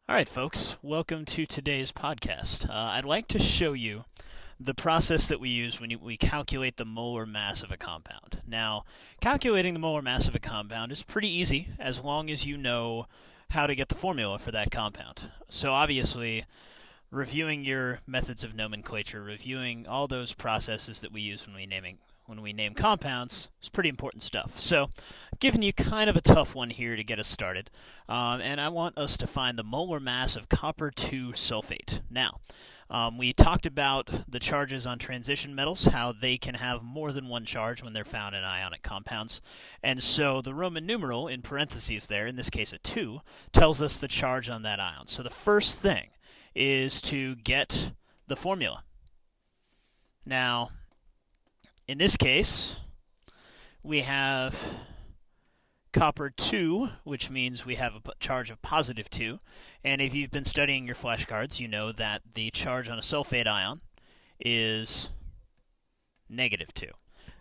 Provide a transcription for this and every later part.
All right, folks, welcome to today's podcast. I'd like to show you the process that we use when we calculate the molar mass of a compound. Now, calculating the molar mass of a compound is pretty easy as long as you know how to get the formula for that compound. So obviously, reviewing your methods of nomenclature, reviewing all those processes that we use when we name compounds is pretty important stuff. So, I've given you kind of a tough one here to get us started, and I want us to find the molar mass of copper 2 sulfate. Now, we talked about the charges on transition metals, how they can have more than one charge when they're found in ionic compounds. And so the Roman numeral in parentheses there, in this case a 2, tells us the charge on that ion. So the first thing is to get the formula. Now, in this case, we have copper 2, which means we have a charge of positive 2. And if you've been studying your flashcards, you know that the charge on a sulfate ion is negative 2.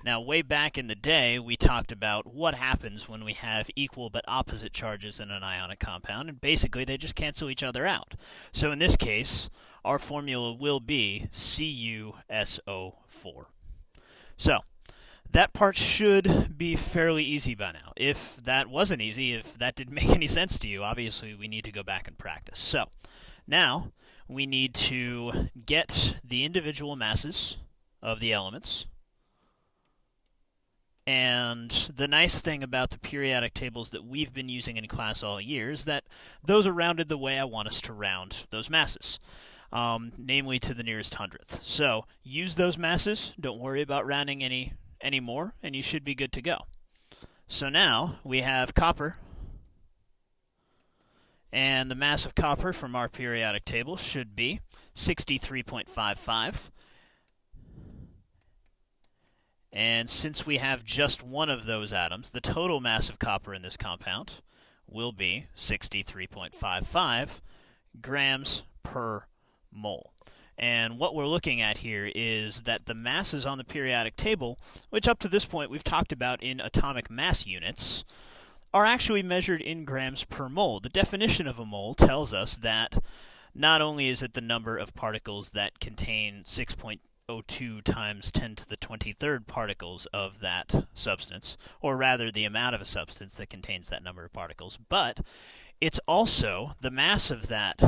Now, way back in the day, we talked about what happens when we have equal but opposite charges in an ionic compound, and basically they just cancel each other out. So in this case, our formula will be CuSO4. So, that part should be fairly easy by now. If that wasn't easy, if that didn't make any sense to you, obviously we need to go back and practice. So, now we need to get the individual masses of the elements. And the nice thing about the periodic tables that we've been using in class all year is that those are rounded the way I want us to round those masses, namely to the nearest hundredth. So use those masses. Don't worry about rounding any more, and you should be good to go. So now we have copper, and the mass of copper from our periodic table should be 63.55. And since we have just one of those atoms, the total mass of copper in this compound will be 63.55 grams per mole. And what we're looking at here is that the masses on the periodic table, which up to this point we've talked about in atomic mass units, are actually measured in grams per mole. The definition of a mole tells us that not only is it the number of particles that contain 6.02 times 10 to the 23rd particles of that substance, or rather the amount of a substance that contains that number of particles, but it's also the mass of that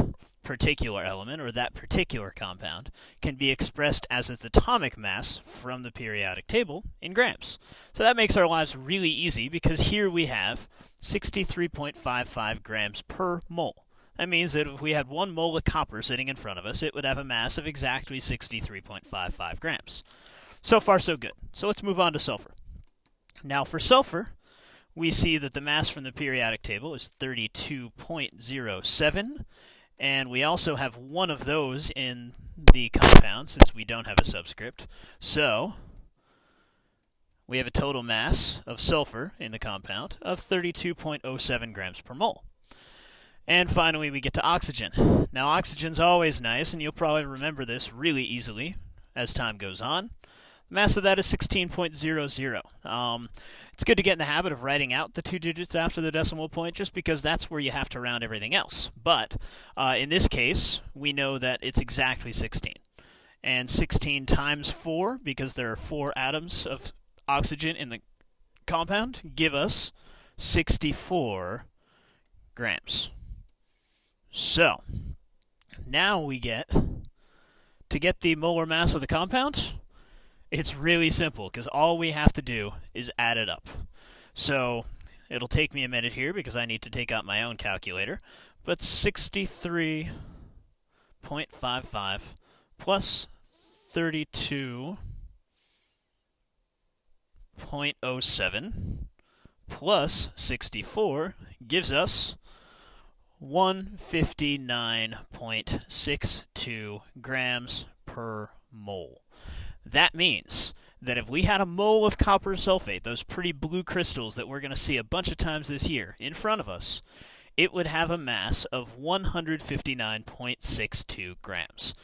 particular element or that particular compound can be expressed as its atomic mass from the periodic table in grams. So that makes our lives really easy because here we have 63.55 grams per mole. That means that if we had 1 mole of copper sitting in front of us, it would have a mass of exactly 63.55 grams. So far, so good. So let's move on to sulfur. Now, for sulfur, we see that the mass from the periodic table is 32.07, and we also have one of those in the compound since we don't have a subscript. So we have a total mass of sulfur in the compound of 32.07 grams per mole. And finally, we get to oxygen. Now, oxygen's always nice, and you'll probably remember this really easily as time goes on. The mass of that is 16.00. It's good to get in the habit of writing out the 2 digits after the decimal point just because that's where you have to round everything else. But in this case, we know that it's exactly 16. And 16 times 4, because there are 4 atoms of oxygen in the compound, give us 64 grams. So, now we get to get the molar mass of the compound. It's really simple because all we have to do is add it up. So it'll take me a minute here because I need to take out my own calculator. But 63.55 plus 32.07 plus 64 gives us 159.62 grams per mole. That means that if we had a mole of copper sulfate, those pretty blue crystals that we're going to see a bunch of times this year, in front of us, it would have a mass of 159.62 grams.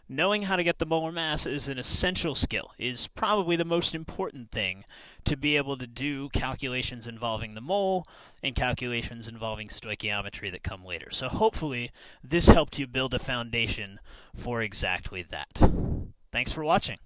knowing how to get the molar mass is an essential skill, is probably the most important thing to be able to do calculations involving the mole and calculations involving stoichiometry that come later. So hopefully this helped you build a foundation for exactly that. Thanks for watching.